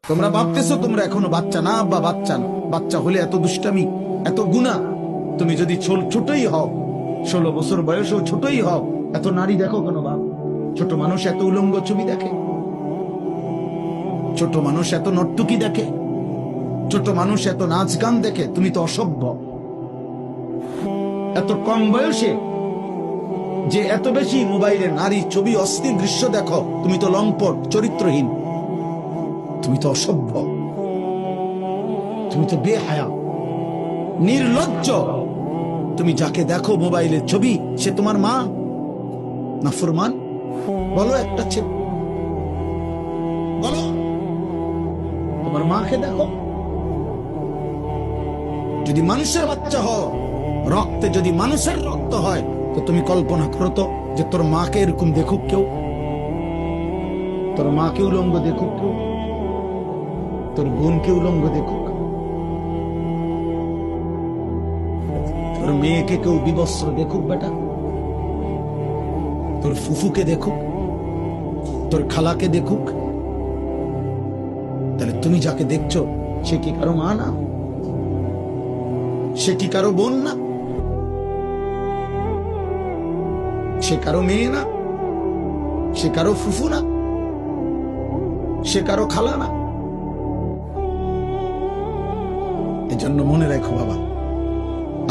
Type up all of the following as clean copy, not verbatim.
তোমরা ভাবতেছো তোমরা এখনো বাচ্চা না, আব্বা বাচ্চা না। বাচ্চা হলে এত দুষ্টামি, এত গুনাহ। তুমি যদি ছোটই হও, 16 বছর বয়সেও ছোটই হও, এত নারী দেখো কেন বাপ? ছোট মানুষ এত উলঙ্গ ছবি দেখে, ছোট মানুষ এত নর্তকী দেখে, ছোট মানুষ এত নাচ গান দেখে। তুমি তো অসভ্য। এত কম বয়সে যে এত বেশি মোবাইলে নারী ছবি, অশ্লীল দৃশ্য দেখো, তুমি তো লম্পট, চরিত্রহীন, তুমি তো অসভ্য, তুমি তো বেহায়া, নির্লজ্জ। তুমি যাকে দেখো মোবাইলের ছবি, সে তোমার মা না ফরমান? বলো একটা ছেলে, বলো তোমার মাকে দেখো। যদি মানুষের বাচ্চা হও, রক্তে যদি মানুষের রক্ত হয়, তো তুমি কল্পনা করো তো যে তোর মাকে এরকম দেখুক কেউ, তোর মাকে উলঙ্গ দেখুক কেউ, তোর বোনকে উলঙ্গ দেখুক, তোর মেয়েকে কেউ বিবস্ত্র দেখুক বেটা, তোর ফুফুকে দেখুক, তোর খালাকে দেখুক। তাহলে তুমি যাকে দেখছো সে কি কারো মা না? সে কি কারো বোন না? সে কারো মেয়ে না? সে কারো ফুফু না? সে কারো খালা না? এজন্য মনে রাখো বাবা,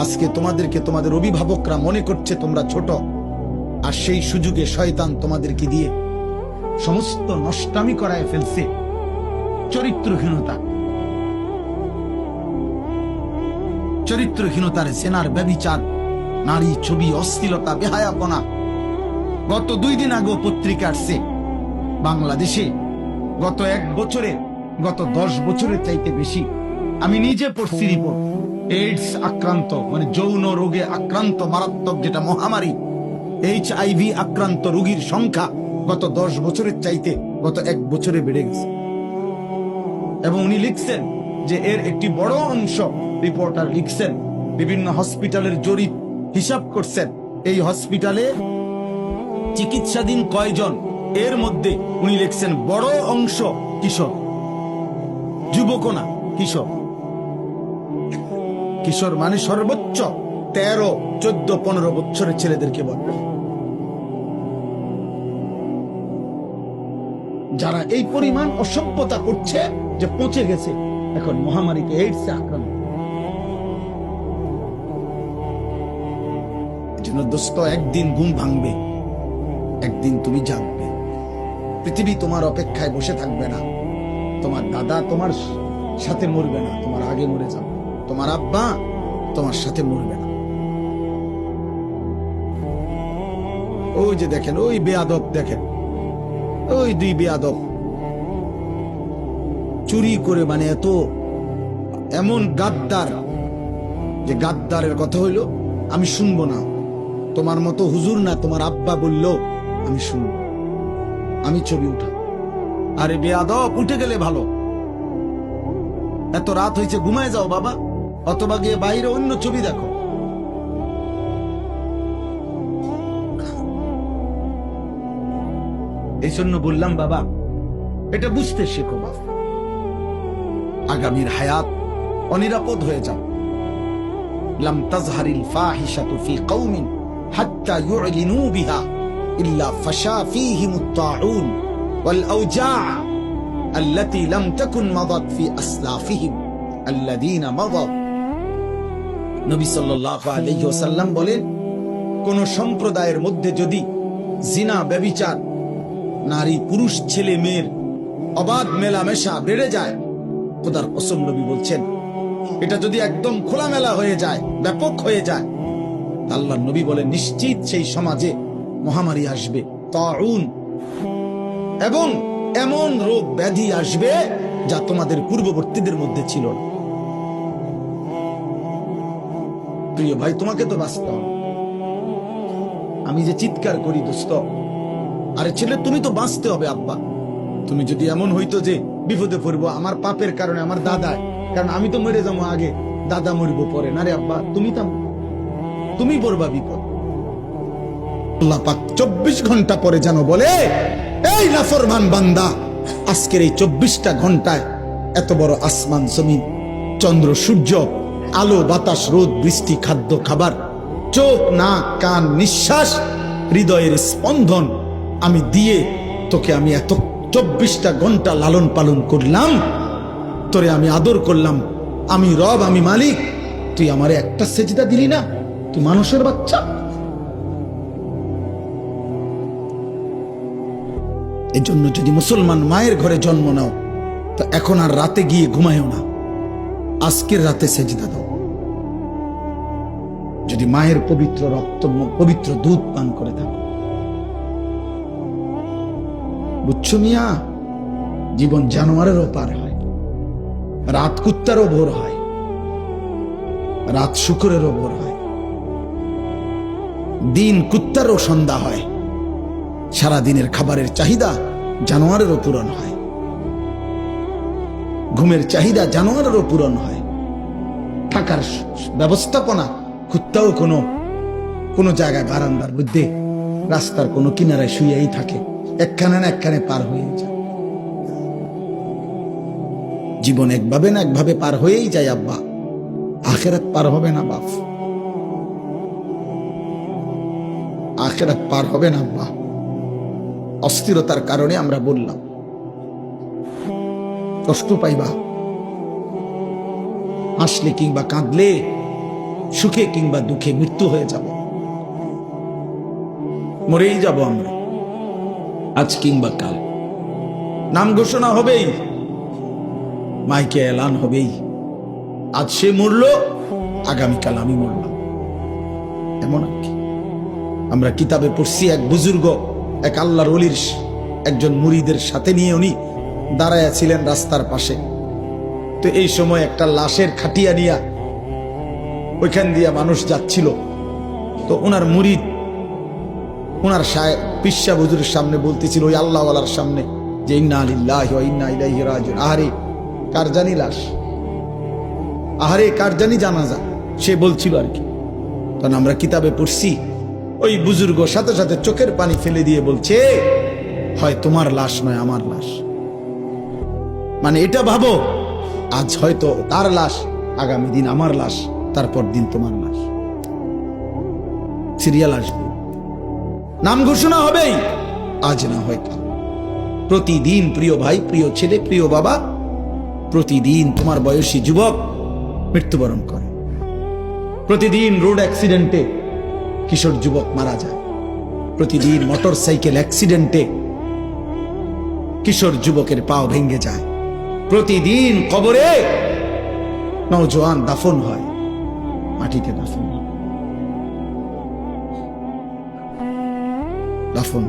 আজকে তোমাদেরকে তোমাদের অভিভাবকরা মনে করছে তোমরা ছোট, আর সেই সুযোগে শয়তান তোমাদেরকে দিয়ে সমস্ত নষ্টামি করায় ফেলছে। চরিত্রহীনতা, চরিত্রহীনতার জেনার, ব্যভিচার, নারী ছবি, অশ্লীলতা, বেহায়াপনা। গত 2 দিন আগে পত্রিকা আসছে বাংলাদেশে গত 1 বছরে, গত 10 বছরের চাইতে বেশি, আমি নিজে পড়ছি রিপোর্ট, এইডস আক্রান্ত, মানে যৌন রোগে আক্রান্ত মারাত্মক যেটা মহামারী, HIV আক্রান্ত রোগীর সংখ্যা গত 10 বছরের চাইতে গত 1 বছরে বেড়ে গেছে। এবং উনি লিখছেন যে এর একটি বড় অংশ, রিপোর্টার লিখছেন, বিভিন্ন হসপিটালের জরিপ হিসাব করছেন, এই হসপিটালে চিকিৎসাধীন কয়জন, এর মধ্যে উনি লিখছেন বড় অংশ কিশোর, যুবক না, কিশোর। কিশোর মানে সর্বোচ্চ 13, 14, 15 বছরের ছেলেদেরকে বলবে। যারা এই পরিমাণ অসভ্যতা করছে যে পৌঁছে গেছে এখন মহামারীতে, এইডসে আক্রান্ত। এজন্য দোস্ত, একদিন ঘুম ভাঙবে, একদিন তুমি জাগবে। পৃথিবী তোমার অপেক্ষায় বসে থাকবে না। তোমার দাদা তোমার সাথে মরবে না, তোমার আগে মরে যাবে। তোমার আব্বা তোমার সাথে মরবে না। ওই যে দেখেন, ওই বেয়াদব দেখেন, ওই 2 বেয়াদব চুরি করে, মানে এত এমন গাদ্দার, যে গাদ্দারের কথা হইল আমি শুনবো না, তোমার মতো হুজুর না, তোমার আব্বা বললো আমি শুনবো, আমি ছবি উঠা। আরে বেয়াদব, উঠে গেলে ভালো। এত রাত হয়েছে, ঘুমায় যাও বাবা, অথবা গিয়ে বাইরে অন্য ছবি দেখো। এই জন্য বললাম বাবা, এটা বুঝতে শেখো বাবা, আগামীর হায়াত অনিরাপদ হয়ে যাও। লাম তাজহারিল ফাহিশাতু ফি কওমিন হাত্তা ইউলিনু বিহা ইল্লা ফাশা ফীহিমুত তাউন ওয়াল আওজা' আল্লাতী লাম তাকুন মাদাত ফি আসলাফিহিম আল্লাযীনা মাদাত। নবী সাল্লাল্লাহু আলাইহি ওয়াসাল্লাম বলেন, কোন সম্প্রদায়ের মধ্যে যদি জিনা, ব্যভিচার, নারী পুরুষ, ছেলে মেয়ের অবাধ মেলামেশা বেড়ে যায়, খোদার কসম নবী বলছেন, এটা যদি একদম খোলামেলা হয়ে যায়, ব্যাপক হয়ে যায়, আল্লাহর নবী বলেন নিশ্চিত সেই সমাজে মহামারী আসবে, তাউন, এবং এমন রোগ ব্যাধি আসবে যা তোমাদের পূর্ববর্তীদের মধ্যে ছিল না। প্রিয় ভাই, তোমাকে তো বাঁচতে হবে। আমি যে চিৎকার করি দোস্ত, আরে ছেলে তুমি তো বাঁচতে হবে আব্বা। তুমি যদি এমন হইতো যে বিপদে পড়বো আমার পাপের কারণে, আমার দাদায়, কারণ আমি তো মরে যাবো আগে, দাদা মরবো পরে, না রে আব্বা, তুমি পড়বা বিপদ। আল্লাহ পাক 24 ঘন্টা পরে যেন বলে, এই নাফরমান বান্দা, আজকের এই 24টা ঘন্টায় এত বড় আসমান জমিন, চন্দ্র সূর্য, আলো বাতাস, রোদ বৃষ্টি, খাদ্য খাবার, চোখ নাক কান নিঃশ্বাস, হৃদয়ের স্পন্দন আমি দিয়ে তোকে আমি এত 24টা ঘন্টা লালন পালন করলাম, তোরে আমি আদর করলাম, আমি রব, আমি মালিক, তুই আমারে একটা সেজদা দিলি না? তুই মানুষের বাচ্চা। এই জন্য যদি মুসলমান মায়ের ঘরে জন্ম নাও তো এখন আর রাতে গিয়ে ঘুমায়ও না, আজকের রাতে সেজদা দাও। যদি মায়ের পবিত্র রক্ত, পবিত্র দুধ পান করে থাকো, বুঝছো মিয়া? জীবন জানোয়ারেরও পার হয়, রাত কুত্তারও ভোর হয়, রাত শুকুরেরও ভোর হয়, দিন কুত্তারও সন্ধ্যা হয়, সারা দিনের খাবারের চাহিদা জানোয়ারেরও পূরণ হয়, ঘুমের চাহিদা জানোয়ারেরও পূরণ হয়, থাকার ব্যবস্থাপনা কুত্তাও কোনো জায়গায় বারান্দার মধ্যে রাস্তার কোনো কিনারায় শুয়েই থাকে, একখানে না একখানে পার হয়ে যায়। জীবন একভাবে না একভাবে পার হয়েই যায় আব্বা, আখেরাত পার হবে না বাপ, আখেরাত পার হবে না আব্বা। অস্থিরতার কারণে আমরা বললাম, কষ্ট পাইবা, হাসলে কিংবা কাঁদলে, সুখে কিংবা দুঃখে মৃত্যু হয়ে যাব, মরেই যাব আমরা, আজ কিংবা কাল। নাম ঘোষণা হবেই, মাইকে এলান হবেই, আজ সে মরল, আগামীকাল আমি মরলাম, এমন আর কি। আমরা কিতাবে পড়ছি, এক বুজুর্গ এক আল্লাহর ওলির একজন মুরিদের সাথে নিয়ে উনি দাঁড়ায়া ছিলেন রাস্তার পাশে। তো এই সময় একটা লাশের খাটিয়া নিয়া ওইখান দিয়া মানুষ যাচ্ছিল। তো ওনার মুরিদ ওনার পিসা হুজুরের সামনে বলতেছিল, ওই আল্লাহওয়ালার সামনে, যে ইন্না লিল্লাহি ওয়া ইন্না ইলাইহি রাজিউন, আহারে কার জানি লাশ, আহারে কার জানি জানাজা, সে বলছিল আর কি। কারণ আমরা কিতাবে পড়ছি, ওই বুজুর্গ সাথে সাথে চোখের পানি ফেলে দিয়ে বলছে, হয় তোমার লাশ নয় আমার লাশ। মানে এটা ভাবো, আজ হয়তো তার লাশ, আগামী দিন আমার লাশ, তারপর দিন তোমার লাশ, সিরিয়াল আসবে, নাম ঘোষণা হবেই, আজ না হয়তো। প্রতিদিন প্রিয় ভাই, প্রিয় ছেলে, প্রিয় বাবা, প্রতিদিন তোমার বয়সী যুবক মৃত্যুবরণ করে। প্রতিদিন রোড অ্যাক্সিডেন্টে কিশোর যুবক মারা যায়, প্রতিদিন মোটর সাইকেল অ্যাক্সিডেন্টে কিশোর যুবকের পাও ভেঙে যায়, প্রতিদিন কবরে নওজোয়ান দাফন হয়, মাটিতে দাফন হয়, দাফন।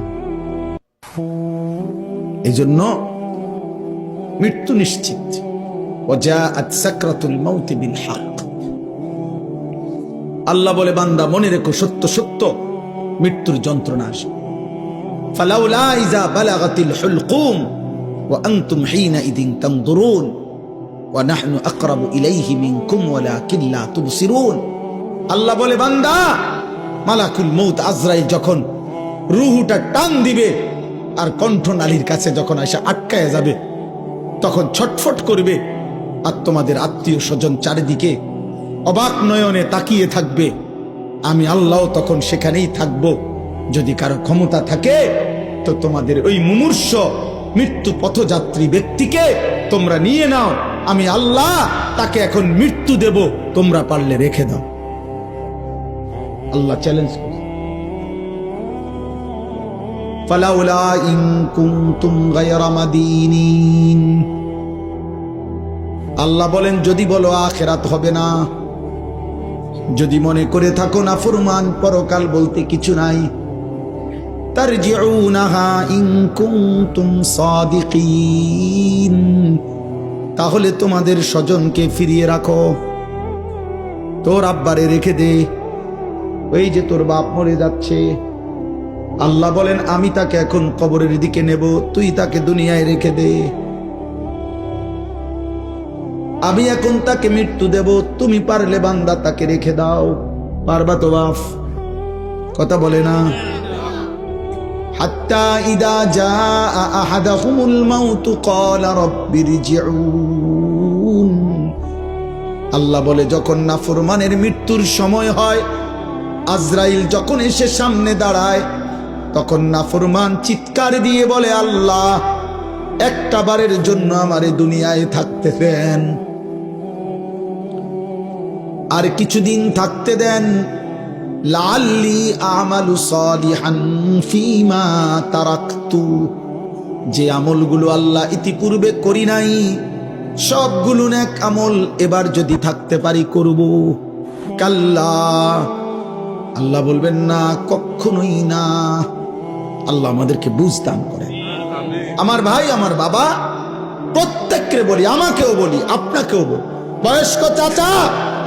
এই জন্য মৃত্যু নিশ্চিত। ওয়াজাআত সাকরাতুল মাউত বিল হক। আল্লাহ বলে, বান্দা মনে রেখো, সত্য সত্য মৃত্যুর যন্ত্রণা আসে। ফালাউলা ইযা বালাগাতিল হুলকুম ওয়া আনতুম হিনাইযিন তানদুরুন ওয়া নাহনু আকরাবু ইলাইহি মিনকুম ওয়ালাকিন লা তুবসিরুন। আল্লাহ বলে, বান্দা মালাকুল মউত আজরাইল যখন রূহটা টান দিবে আর কণ্ঠনালীর কাছে যখন এসে আটকায় যাবে, তখন ছটফট করবে, আর তোমাদের আত্মীয় স্বজন চারিদিকে অবাক নয়নে তাকিয়ে থাকবে। আমি আল্লাহ তখন সেখানেই থাকব। যদি কারো ক্ষমতা থাকে তো তোমাদের ওই মুমূর্ষ মৃত্যু পথযাত্রী ব্যক্তিকে তোমরা নিয়ে নাও, আমি আল্লাহ তাকে এখন মৃত্যু দেব, তোমরা পারলে রেখে দাও। আল্লাহ চ্যালেঞ্জ করে, ফালাউলা ইন কুনতুম গায়রা মাদিনিন। আল্লাহ বলেন, যদি বলো আখিরাত হবে না, যদি মনে করে থাকো না ফরমান পরকাল বলতে কিছু নাই, তারজিউনাহা ইন কুনতুম সাদিকিন, তাহলে তোমাদের স্বজনকে ফিরিয়ে রাখো, তোর আব্বারে রেখে দে, ওই যে তোর বাপ মরে যাচ্ছে। আল্লাহ বলেন, আমি তাকে এখন কবরের দিকে নেব, তুই তাকে দুনিয়ায় রেখে দে। আমি এখন তাকে মৃত্যু দেব, তুমি পারলে বান্দা তাকে রেখে দাও। পারবা তো বাপ? কথা বলে না। হাত্তা ইদা জাআ আহাদাহুমুল মাউতু ক্বালা রাব্বিরজিউন। আল্লাহ বলে যখন নাফরমানের মৃত্যুর সময় হয়, আজরাইল যখন এসে সামনে দাঁড়ায়, তখন নাফরমান চিৎকার দিয়ে বলে, আল্লাহ একটা বারের জন্য আমারে দুনিয়ায় থাকতে দেন, আর কিছুদিন থাকতে দেন, লাআল্লি আমালু সালিহান ফীমা তারাকতু। যে আমলগুলো আল্লাহ ইতিপূর্বে করি নাই সবগুলো নেক আমল এবার যদি থাকতে পারি করব। কাল্লা, আল্লাহ বলবেন না, কখনোই না। আল্লাহ আমাদেরকে বুঝদান করেন। আমার ভাই, আমার বাবা, প্রত্যেককে বলি, আমাকেও বলি, আপনাকেও বলি, বয়স্ক চাচা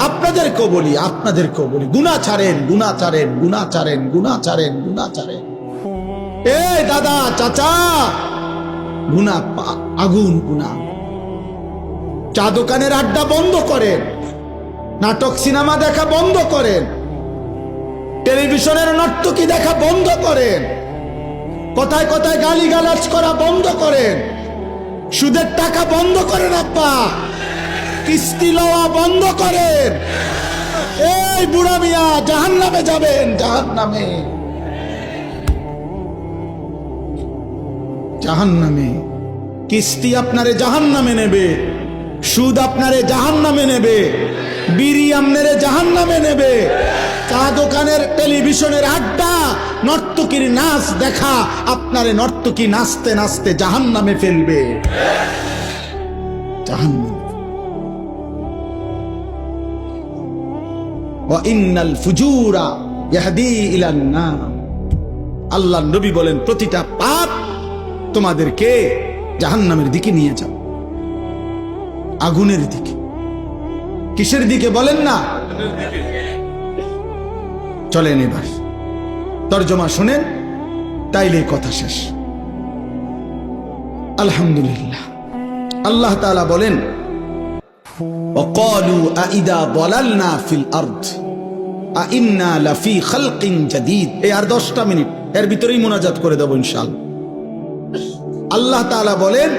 আপনাদেরকেও বলি, আপনাদেরকেও বলি, গুনাহ ছাড়েন, গুনাহ ছাড়েন, গুনাহ ছাড়েন, গুনাহ ছাড়েন, গুনাহ ছাড়েন। এই দাদা চাচা, গুনাহ আগুন, গুনাহ। চা দোকানের আড্ডা বন্ধ করেন, নাটক সিনেমা দেখা বন্ধ করেন, টেলিভিশনের নর্তকী দেখা বন্ধ করেন, কথায় কথায় গালিগালাজ করা বন্ধ করেন, সুদের টাকা বন্ধ করেন, আব্বা কিস্তি লওয়া বন্ধ করেন। এই বুড়া মিয়া জাহান্নামে যাবেন, জাহান্নামে, জাহান্নামে। কিস্তি আপনারে জাহান্নামে নেবে, সুদ আপনারে জাহান্নামে নেবে, বিড়ি আপনারে জাহান্নামে নেবে, চা দোকানের টেলিভিশনের আড্ডা, নর্তকীর নাচ দেখা আপনারে নর্তকী নাচতে নাচতে জাহান্নামে ফেলবে, জাহান্নাম। ওয়া ইন্নাল ফুজুরা ইয়াহদি ইলান নার। আল্লাহর নবী বলেন প্রতিটা পাপ তোমাদেরকে জাহান্নামের দিকে নিয়ে যাবে, আগুনের দিকে। কিসের দিকে বলেন না? চলেন এবার তরজমা শুনেন, তাইলে কথা শেষ। আলহামদুলিল্লাহ। আল্লাহ তাআলা বলেন, وقالوا أإذا ضللنا في الأرض أإنا لفي خلق جديد। এই আর 10টা মিনিট, এর ভিতরেই মুনাজাত করে দেব ইনশাআল্লাহ। আল্লাহ তাআলা বলেন,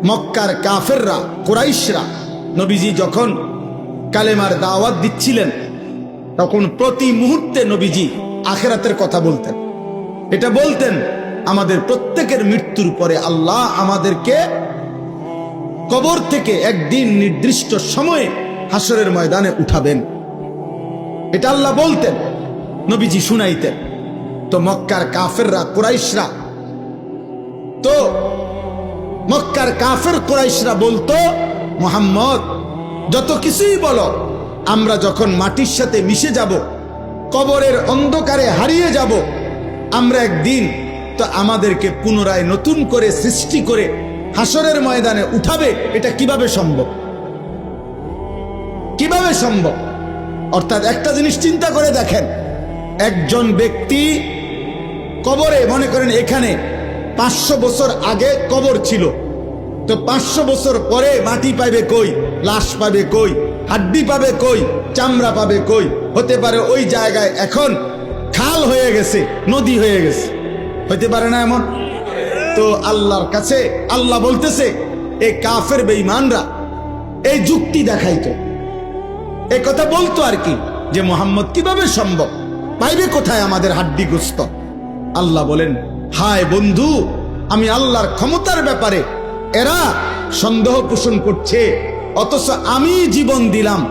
মক্কার কাফেররা, কুরাইশরা নবীজি যখন কালেমার দাওয়াত দিচ্ছিলেন, তখন প্রতি মুহূর্তে নবীজি আখিরাতের কথা বলতেন। এটা বলতেন, আমাদের প্রত্যেকের মৃত্যুর পরে আল্লাহ আমাদেরকে কবর থেকে একদিন নির্দিষ্ট সময়ে হাসরের ময়দানে উঠাবেন। এটা আল্লাহ বলতেন, নবীজি শুনাইতেন। তো মক্কার কাফেররা, কুরাইশরা, তো মক্কার কাফের কুরাইশরা বলতো, মুহাম্মদ যত কিছুই বলো, আমরা যখন মাটির সাথে মিশে যাব, কবরের অন্ধকারে হারিয়ে যাব, আমরা একদিন তো আমাদেরকে পুনরায় নতুন করে সৃষ্টি করে হাসরের ময়দানে উঠাবে। এটা কিভাবে সম্ভব? কিভাবে সম্ভব? অর্থাৎ একটা জিনিস চিন্তা করে দেখেন, একজন ব্যক্তি কবরে, মনে করেন এখানে 500 বছর আগে কবর ছিল, তো 500 বছর পরে মাটি পাবে কই, লাশ পাবে কই, হাড্ডি পাবে কই, চামড়া পাবে কই? হতে পারে ওই জায়গায় এখন খাল হয়ে গেছে, নদী হয়ে গেছে, হতে পারে না এমন? তো আল্লাহর কাছে আল্লাহ বলতেছে, এই কাফের বেঈমানরা এই যুক্তি দেখাইতো, এই কথা বলতো আর কি, যে মুহাম্মদ কিভাবে সম্ভব, পাইবে কোথায় আমাদের হাড্ডি গোস্ত? আল্লাহ বলেন, হায় বন্ধু, আমি আল্লাহর ক্ষমতার ব্যাপারে এরা সন্দেহ পোষণ করছে, অথচ আমি জীবন দিলাম,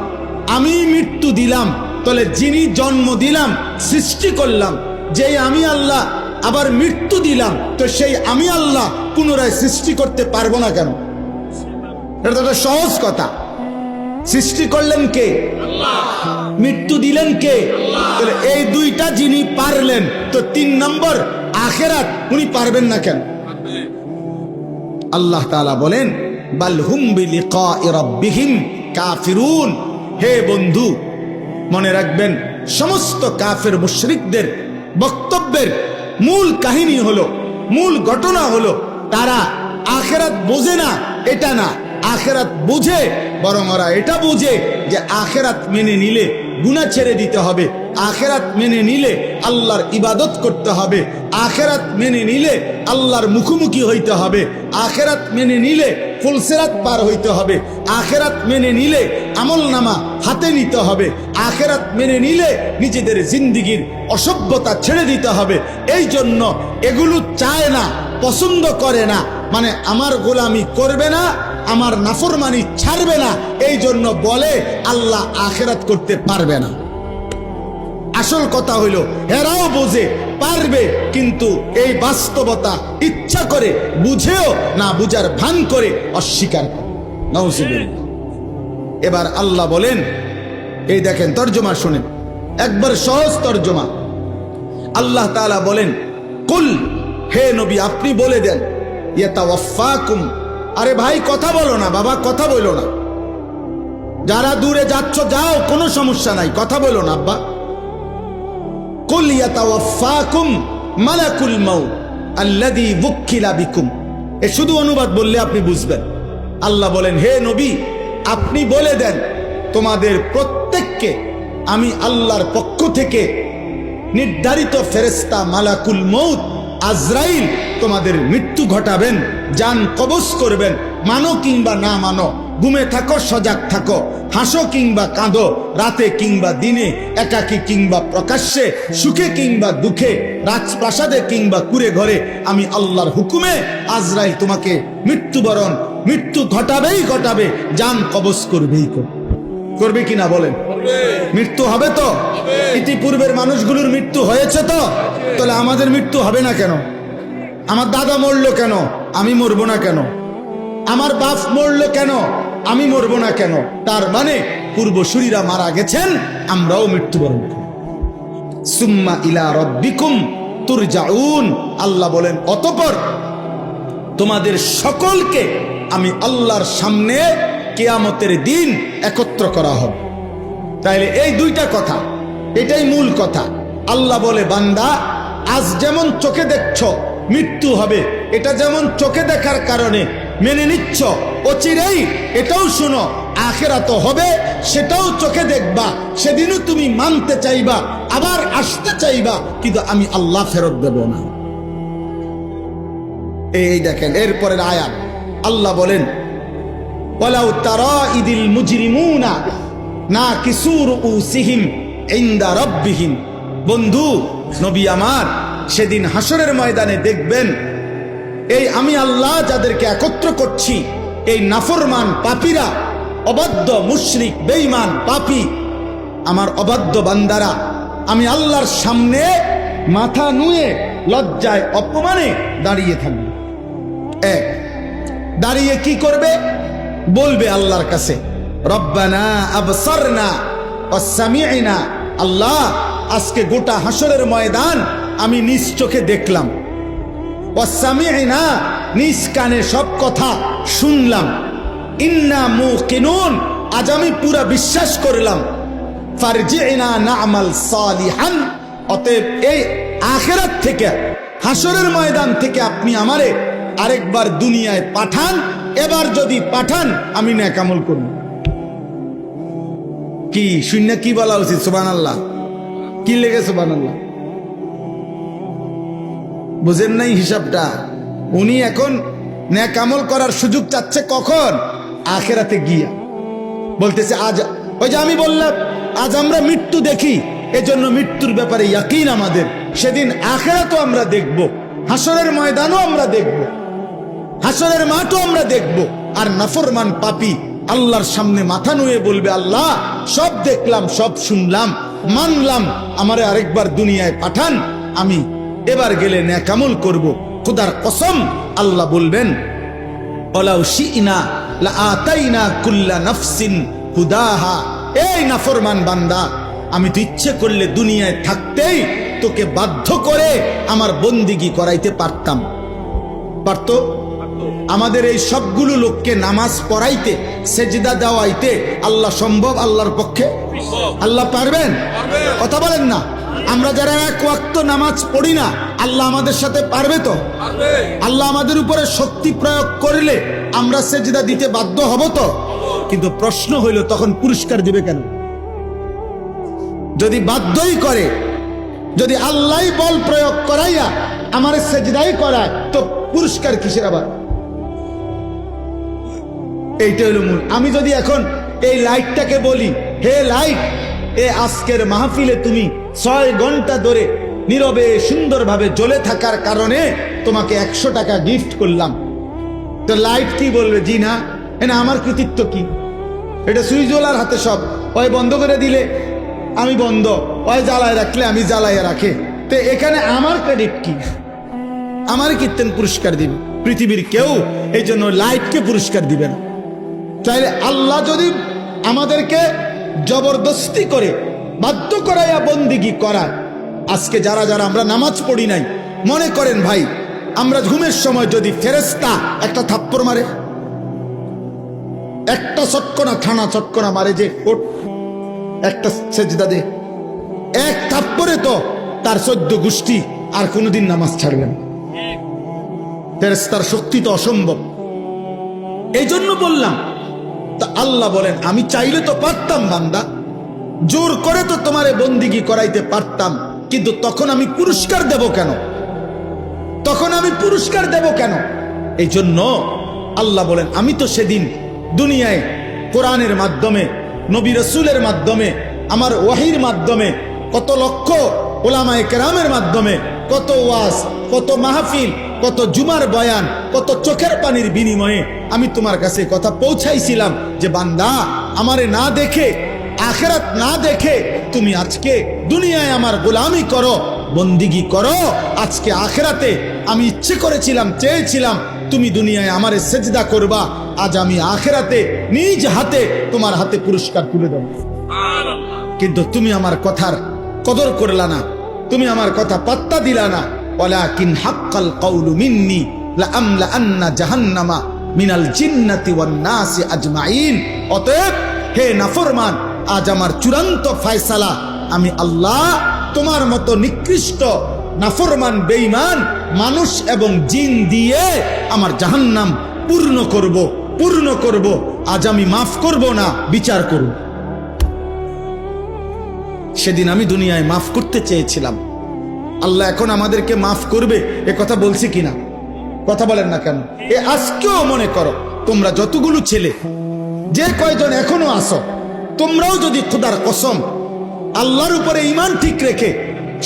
আমি মৃত্যু দিলাম, তাহলে যিনি জন্ম দিলাম, সৃষ্টি করলাম, যে আমি আল্লাহ আবার মৃত্যু দিলাম, তো সেই আমি আল্লাহ পুনরায় সৃষ্টি করতে পারবো না কেন? এটা তো একটা সহজ কথা। সৃষ্টি করলেন কে? আল্লাহ। মৃত্যু দিলেন কে? আল্লাহ। এই দুইটা যিনি পারলেন, তো 3 নম্বর আখিরাত উনি পারবেন না কেন? আল্লাহ তাআলা বলেন, বাল হুম বিলিকাই রাব্বিহিম কাফিরুন। হে বন্ধু, মনে রাখবেন, সমস্ত কাফের মুশরিকদের বক্তব্যের মূল কাহিনী হলো, মূল ঘটনা হলো, তারা আখিরাত বোঝে না, এটা না, আখিরাত বুঝে, বরং ওরা এটা বুঝে যে আখিরাত মেনে নিলে গুনাহ ছেড়ে দিতে হবে, আখেরাত মেনে নিলে আল্লাহর ইবাদত করতে হবে, আখেরাত মেনে নিলে আল্লাহর মুখোমুখি হইতে হবে, আখেরাত মেনে নিলে ফুলসিরাত পার হইতে হবে, আখেরাত মেনে নিলে আমলনামা হাতে নিতে হবে, আখেরাত মেনে নিলে নিজেদের জিন্দিগির অসভ্যতা ছেড়ে দিতে হবে। এই জন্য এগুলো চায় না, পছন্দ করে না, মানে আমার গোলামি করবে না, আমার নাফরমানি ছাড়বে না, এই জন্য বলে আল্লাহ আখেরাত করতে পারবে না। আসল কথা হইল এরাও বোঝে পারবে, কিন্তু এই বাস্তবতা ইচ্ছা করে বুঝেও না বুঝার ভান করে অস্বীকার করে। নাউজুবিল্লাহ। এবার আল্লাহ বলেন, এই দেখেন তর্জমা শুনেন, একবার সহজ তর্জমা। আল্লাহ তাআলা বলেন, কুল, হে নবী আপনি বলে দেন, ইয়াতাওয়াফাকুম, আরে ভাই কথা বলো না, বাবা কথা বলো না, যারা দূরে যাচ্ছ যাও, কোনো সমস্যা নাই, কথা বলো না আব্বা। কুল ইয়াতাওয়াফাকুম মালাকুল মাউত আল্লাযী ওয়াক্কিলা বিকুম। এ শুধু অনুবাদ বললে আপনি বুঝবেন। আল্লাহ বলেন, হে নবী আপনি বলে দেন, তোমাদের প্রত্যেককে আমি আল্লাহর পক্ষ থেকে নির্ধারিত ফেরেশতা মালাকুল মউত আজরাইল তোমাদের মৃত্যু ঘটাবেন, জান কবজ করবেন, মানো কিংবা না মানো, ঘুমে থাকো সজাগ থাকো, হাসো কিংবা কাঁদো, রাতে কিংবা দিনে, একাকী কিংবা প্রকাশ্যে, সুখে কিংবা দুঃখে, রাজপ্রাসাদে কিংবা কুড়ে ঘরে, আমি আল্লাহর হুকুমে আজরাইল তোমাকে মৃত্যু ঘটাবেই ঘটাবে, জান কবজ করবেই করবে কিনা বলেন? মৃত্যু হবে তো? ইতিপূর্বের মানুষগুলোর মৃত্যু হয়েছে তো, তাহলে আমাদের মৃত্যু হবে না কেন? আমার দাদা মরলো কেন, আমি মরবো না কেন? আমার বাপ মরলো কেন, আমি মরবো না কেন? তার মানে পূর্বসূরীরা মারা গেছেন, আমরাও মৃত্যুবরণ করব। সুম্মা ইলা রাব্বিকুম তুরজাউন, আল্লাহ বলেন অতঃপর তোমাদের সকলকে আমি আল্লাহর সামনে কিয়ামতের দিন একত্র করা হবে। তাইলে এই দুইটা কথা, এটাই মূল কথা। আল্লাহ বলে, বান্দা আজ যেমন চোখে দেখছ মৃত্যু হবে, এটা যেমন চোখে দেখার কারণে মেনে নিচ্ছ, অচিরেই এটাও শুনো আখিরাত হবে, সেটাও চোখে দেখবা, সেদিনও তুমি মানতে চাইবা, আবার আসতে চাইবা, কিন্তু আমি আল্লাহ ফেরত দেব না। এই দেখেন এরপরের আয়াত, আল্লাহ বলেন, ওয়ালাউ তারা ইদিল মুজরিমুনা নাকিসু রুউসিহিম ইনদা রাব্বিহিম। বন্ধু নবী আমার, সেদিন হাসরের ময়দানে দেখবেন এই আমি আল্লাহ যাদেরকে একত্র করছি, এই নাফরমান পাপীরা, অবাধ্য মুশরিক বেঈমান পাপী, আমার অবাধ্য বান্দারা আমি আল্লাহর সামনে মাথা নুয়ে লজ্জায় অপমানে দাঁড়িয়ে থাকবে। এক, দাঁড়িয়ে কি করবে? বলবে আল্লাহর কাছে, রব্বানা আবসারনা ওয়া সামি'না, আল্লাহ আজকে গোটা হাসরের ময়দান আমি নিজ চোখে দেখলাম, ওয়া সামি'না নিজ কানে সব কথা শুনলাম, ইন্না মুকিনুন আজ আমি পুরা বিশ্বাস করলাম, ফারজি'না না'মাল সালিহান, অতএব এই আখিরাত থেকে হাসরের ময়দান থেকে আপনি আমারে আরেকবার দুনিয়ায় পাঠান, এবার যদি পাঠান আমি নেক আমল করব। কি শূন্য কি বলা উচিত? সুবহানাল্লাহ। কি লেগে সুবহানাল্লাহ? বুঝেন নাই হিসাবটা? উনি এখন নেক আমল করার সুযোগ চাচ্ছে কখন? আখিরাতে গিয়া। বলতেছে আজ, ওই যে আমি বললাম আজ আমরা মৃত্যু দেখি, এজন্য মৃত্যুর ব্যাপারে ইয়াকিন আমাদের, সেদিন আখিরাতও আমরা দেখব, হাসরের ময়দানও আমরা দেখব, হাসরের মাঠও আমরা দেখব। আর নাফরমান পাপী আল্লাহর সামনে মাথা নুয়ে বলবে, আল্লাহ সব দেখলাম, সব শুনলাম, মানলাম, আমারে আরেকবার দুনিয়ায় পাঠান, আমি এবার গেলে নেক আমল করব। খোদার কসম আল্লাহ বলবেন, ওয়ালাউ শি'না লাআতাইনা কুল্লা নাফসিন হুদাহা। এই নাফরমান বান্দা, আমি তো ইচ্ছে করলে দুনিয়ায় থাকতেই তোকে বাধ্য করে আমার বন্দিগি করাইতে পারতাম। পারতো? আমাদের এই সবগুলো লোককে নামাজ পড়াইতে, সেজদা দেওয়াইতে আল্লাহ সম্ভব? আল্লাহর পক্ষে আল্লাহ পারবেন? কথা বলেন না। আমরা যারা এক ওয়াক্ত নামাজ পড়ি না, আল্লাহ আমাদের সাথে পারবে তো? আল্লাহ আমাদের উপরে শক্তি প্রয়োগ করলে আমরা সেজদা দিতে বাধ্য হব তো? কিন্তু প্রশ্ন হইল তখন পুরস্কার দিবে কেন? যদি বাধ্যই করে, যদি আল্লাহ বল প্রয়োগ করাইয়া আমার সেজদাই করায়, তো পুরস্কার কিসের আবার? এইটা হলো মূল। আমি যদি এখন এই লাইটটাকে বলি, হে লাইট, এ আজকের মাহফিলে তুমি 6 ঘন্টা ধরে নীরবে সুন্দরভাবে জ্বলে থাকার কারণে তোমাকে 100 টাকা গিফট করলাম, তো লাইট কি বলবে? জি না, না আমার কৃতিত্ব কি? এটা সুইচওয়ালার হাতে সব। ওই বন্ধ করে দিলে আমি বন্ধ, ওই জ্বালায় রাখলে আমি জ্বালাইয়া রাখে, তো এখানে আমার ক্রেডিট কি? আমার কীর্তন পুরস্কার দিবে? পৃথিবীর কেউ এই জন্য লাইটকে পুরস্কার দিবে না। তাইলে আল্লাহ যদি আমাদেরকে জবরদস্তি করে বাধ্য করাইয়া বন্দিগি করায়, আজকে যারা যারা আমরা নামাজ পড়ি নাই, মনে করেন ভাই, আমরা ঘুমের সময় যদি ফেরেশতা একটা থাপ্পড় মারে, একটা চটকনা থানা চটকনা মারে, যে ওঠ একটা সেজদা দে, এক থাপ্পড়ে তো তার 14 গোষ্ঠী আর কোনোদিন নামাজ ছাড়বে না। ফেরেশতার শক্তি তো অসম্ভব। এই জন্য বললাম, তা আল্লাহ বলেন আমি চাইলে তো পারতাম বান্দা, জোর করে তো তোমারে বন্দিগি করাইতে পারতাম, কিন্তু তখন আমি পুরস্কার দেব কেন? তখন আমি পুরস্কার দেব কেন? এই জন্য আল্লাহ বলেন আমি তো সেদিন দুনিয়ায় কোরআনের মাধ্যমে, নবী রাসূলের মাধ্যমে, আমার ওয়াহির মাধ্যমে, কত লক্ষ উলামায়ে কেরামের মাধ্যমে, কত ওয়াজ, কত মাহফিল, কত জুমার বয়ান, কত চোখের পানির বিনিময়ে আমি তোমার কাছে কথা পৌঁছাইছিলাম যে বান্দা, আমারে না দেখে, আখিরাত না দেখে তুমি আজকে দুনিয়ায় আমার গোলামি করো, বন্দিগি করো। আজকে আখিরাতে আমি ইচ্ছে করেছিলাম, চেয়েছিলাম তুমি দুনিয়ায় আমারে সেজদা করবা, আজ আমি আখিরাতে নিজ হাতে তোমার হাতে পুরস্কার তুলে দেব। কিন্তু তুমি আমার কথার কদর করলা না, তুমি আমার কথা পাত্তা দিলা না। ওয়ালাকিন হাক্কাল কাউলু মিন্নি লাআমলাআন্না জাহান্নামা মিনাল জিন্নাতি ওয়ান নাসি আজমাইন। অতএব হে নাফরমান, আজ আমার চূড়ান্ত ফয়সালা, আমি আল্লাহ তোমার মতো নিকৃষ্ট নাফরমান বেঈমান মানুষ এবং জিন দিয়ে আমার জাহান্নাম পূর্ণ করব, পূর্ণ করব। আজ আমি মাফ করব না, বিচার করব। সেদিন আমি দুনিয়ায় মাফ করতে চেয়েছিলাম, আল্লাহ এখন আমাদেরকে মাফ করবে এ কথা বলছি কিনা? কথা বলেন না কেন? এ আজকেও মনে করো, তোমরা যতগুলো ছেলে, যে কয়জন এখনো আসো, তোমরাও যদি খোদার কসম আল্লাহর উপরে ঈমান ঠিক রেখে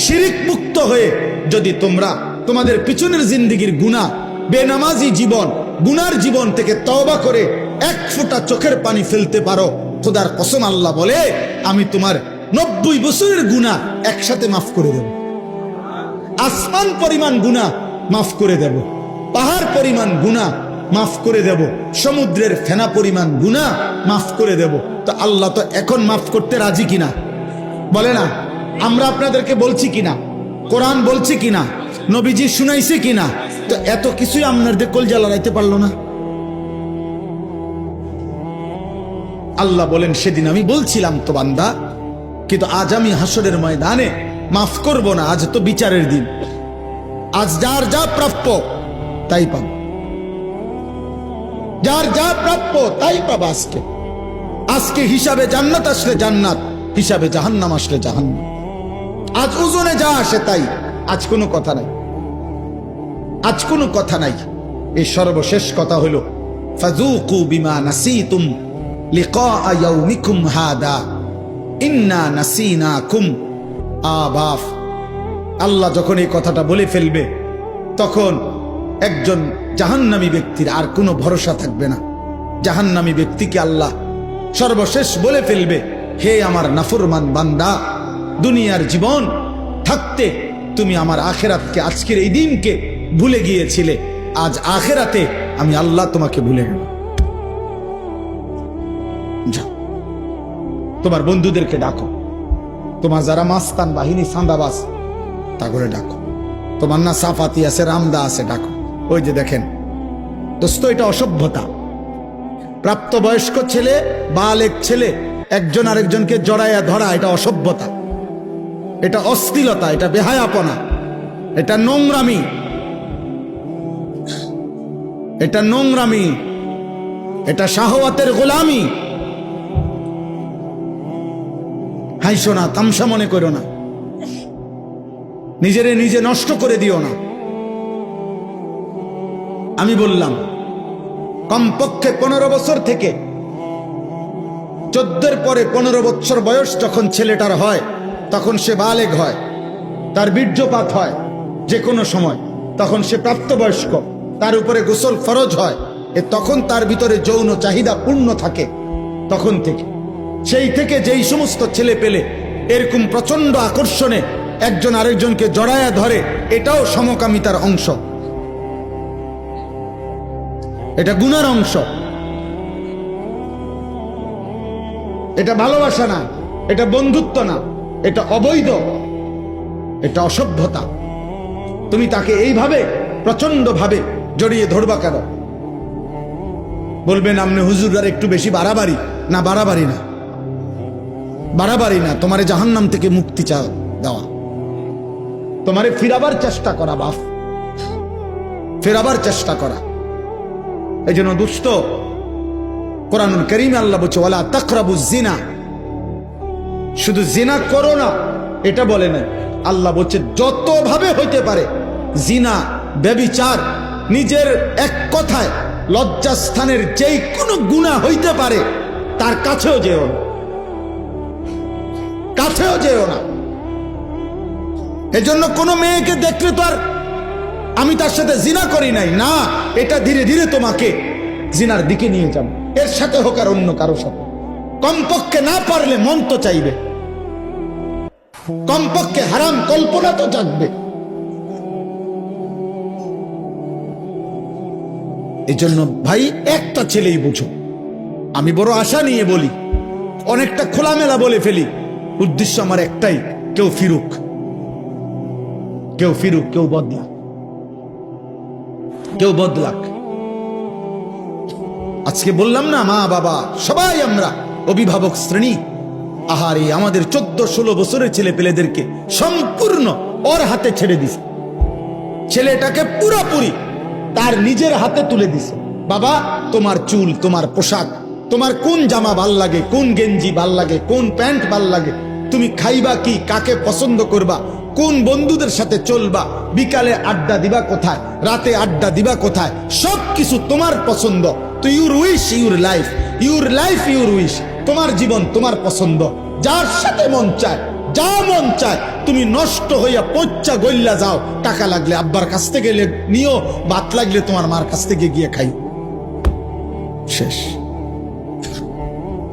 শিরিক মুক্ত হয়ে যদি তোমরা তোমাদের পিছনের জিন্দেগির গুনাহ, বেনামাজি জীবন, গুনার জীবন থেকে তওবা করে 1 ফোঁটা চোখের পানি ফেলতে পারো, খোদার কসম আল্লাহ বলে আমি তোমার 90 বছরের গুনাহ একসাথে মাফ করে দেব। আসমান পরিমাণ গুনাহ মাফ করে দেব, পাহাড় পরিমাণ গুনাহ মাফ করে দেব, সমুদ্রের ফেনা পরিমাণ গুনাহ মাফ করে দেব। তো আল্লাহ তো এখন মাফ করতে রাজি কিনা? বলে না? আমরা আপনাদেরকে বলছি কিনা? কোরআন বলছি কিনা? নবীজি শুনাইছে কিনা? তো এত কিছুই আপনাদের কলজা লড়াইতে পারলো না। আল্লাহ বলেন সেদিন আমি বলছিলাম তো বান্দা, কিন্তু আজ আমি হাসরের ময়দানে মাফ করব না। আজ তো বিচারের দিন, আজ যার যা প্রাপ্য তাই পাব, যার যা প্রাপ্য তাই পাব। আজকে আজকে হিসাবে জান্নাত আসলে জান্নাত, হিসাবে জাহান্নাম আসলে জাহান্নাম। আজ ওজনে যা আসে তাই, আজ কোনো কথা নাই, আজ কোনো কথা নাই। এই সর্বশেষ কথা হলো ফাযুকু বিমা নাসিতুম লিকা ইয়াউমিকুম হাদা ইন্না নাসিনাকুম। আবাফ আল্লাহ যখন এই কথাটা বলে ফেলবে, তখন একজন জাহান্নামী ব্যক্তির আর কোনো ভরসা থাকবে না। জাহান্নামী ব্যক্তিকে আল্লাহ সর্বশেষ বলে ফেলবে, হে আমার নাফরমান বান্দা, দুনিয়ার জীবন থাকতে তুমি আমার আখিরাতকে, আজকের এই দিনকে ভুলে গিয়েছিলে, আজ আখিরাতে আমি আল্লাহ তোমাকে ভুলে গেলাম। যাও তোমার বন্ধুদেরকে ডাকো, তোমার যারা মাস্তান বাহিনী সান্দাবাস তা করে ডাকো, তোমার না সাফাতি আছে, রামদা আছে, ডাকো। ওই যে দেখেন দোস্ত, এটা অসভ্যতা। প্রাপ্তবয়স্ক ছেলে, বালেক ছেলে একজন আরেকজনকে জড়াইয়া ধরা, এটা অসভ্যতা, এটা অশ্লীলতা, এটা বেহায়াপনা, এটা নোংরামি, এটা নোংরামি, এটা শাহওয়াতের গোলামি। হাইসো না, তামসা মনে করো না, নিজেরে নিজে নষ্ট করে দিও না। আমি বললাম কমপক্ষে 15 বছর থেকে 14 পরে 15 বছর বয়স যখন ছেলেটার হয়, তখন সে বালেগ হয়, তার বীর্যপাত হয় যে কোনো সময়, তখন সে প্রাপ্তবয়স্ক, তার উপরে গোসল ফরজ হয়, তখন তার ভিতরে যৌন চাহিদা পূর্ণ থাকে। তখন থেকে, সেই থেকে যেই সমস্ত ছেলে পেলে এরকম প্রচন্ড আকর্ষণে একজন আরেকজনকে জড়ায়া ধরে, এটাও সমকামিতার অংশ, এটা গুনার অংশ, এটা ভালোবাসা না, এটা বন্ধুত্ব না, এটা অবৈধ, এটা অসভ্যতা। তুমি তাকে এইভাবে প্রচন্ড ভাবে জড়িয়ে ধরবা কেন? বলবেন আপনি হুজুর আর একটু বেশি বাড়াবাড়ি। না, বাড়াবাড়ি না, বাড়াবাড়ি না, তোমারে জাহান্নাম থেকে মুক্তি দেওয়া, তোমারে ফিরাবার চেষ্টা করা, বাপ ফেরাবার চেষ্টা করা। এই জন্য দুস্থ কোরআনুল কারীমে আল্লাহ বলছে ওয়ালা তাকরাবুজ জিনা, শুধু জিনা করো না এটা বলে না, আল্লাহ বলছে যত ভাবে হইতে পারে জিনা, ব্যভিচার, নিজের এক কথায় লজ্জাস্থানের যেই কোনো গুনাহ হইতে পারে তার কাছেও যেও না, কাছেও যেও না। এজন্য কোনো মেয়েকে দেখলে তো আর আমি তার সাথে জিনা করি নাই না, এটা ধীরে ধীরে তোমাকে জিনার দিকে নিয়ে যাবে, এর সাথে হোক আর অন্য কারো সাথে। কমপক্ষে না পারলে মন তো চাইবে, কমপক্ষে হারাম কল্পনা তো জাগবে। এই জন্য ভাই একটা ছেলেই বুঝো, আমি বড় আশা নিয়ে বলি, অনেকটা খোলামেলা বলে ফেলি, উদ্দেশ্য আমার একটাই, কেউ ফিরুক, কেউ ফিরুক, কেউ বদলাক, কেউ বদলাক। আজকে বললাম না, মা বাবা সবাই আমরা অভিভাবক শ্রেণী, আহারে আমাদের 14-16 বছরের ছেলে পেলেদেরকে সম্পূর্ণ ওর হাতে ছেড়ে দিছে, ছেলেটাকে পুরোপুরি তার নিজের হাতে তুলে দিছে। বাবা তোমার চুল, তোমার পোশাক, তোমার কোন জামা ভাল লাগে, কোন গেঞ্জি ভাল লাগে, কোন প্যান্ট ভাল লাগে, তুমি খাইবা কি, কাকে পছন্দ করবা, কোন বন্ধুদের সাথে চলবা, বিকালে আড্ডা দিবা কোথায়, রাতে আড্ডা দিবা কোথায়, সবকিছু তোমার পছন্দ। তো your wish your life, your life your wish, তোমার জীবন তোমার পছন্দ, যার সাথে মন চায়, যা মন চায় তুমি নষ্ট হইয়া পচ্চা গইল্লা যাও, টাকা লাগলে আব্বার কাছ থেকে নিও, ভাত লাগলে তোমার মার কাছ থেকে গিয়ে খাই, শেষ।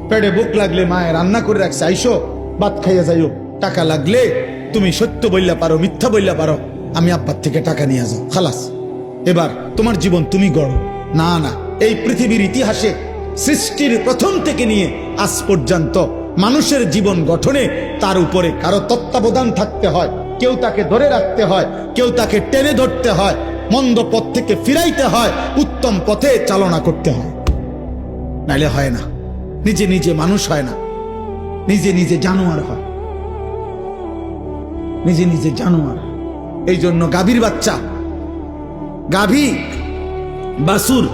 পেটে বুক লাগলে মায়ের রান্না করে রাখছে, আইসো ভাত খাইয়া যাইও, টাকা লাগলে তুমি সত্য বললা পারো, মিথ্যা বললা পারো, আমি আব্বার থেকে টাকা নিয়ে যাও, খালাস, এবার তোমার জীবন তুমি গড়ো। না না, এই পৃথিবীর ইতিহাসে সৃষ্টির প্রথম থেকে নিয়ে আজ পর্যন্ত মানুষের জীবন গঠনে তার উপরে কারো তত্ত্বাবধান থাকতে হয়, কেউ তাকে ধরে রাখতে হয়, কেউ তাকে টেনে ধরতে হয়, মন্দ পথ থেকে ফিরাইতে হয়, উত্তম পথে চালনা করতে হয়, নাইলে হয় না। নিজে নিজে মানুষ হয় না, নিজে নিজে জানোয়ার হয়, নিজে নিজে জানোয়ার। এই জন্য গাভীর বাচ্চা, গাভী বাছুর,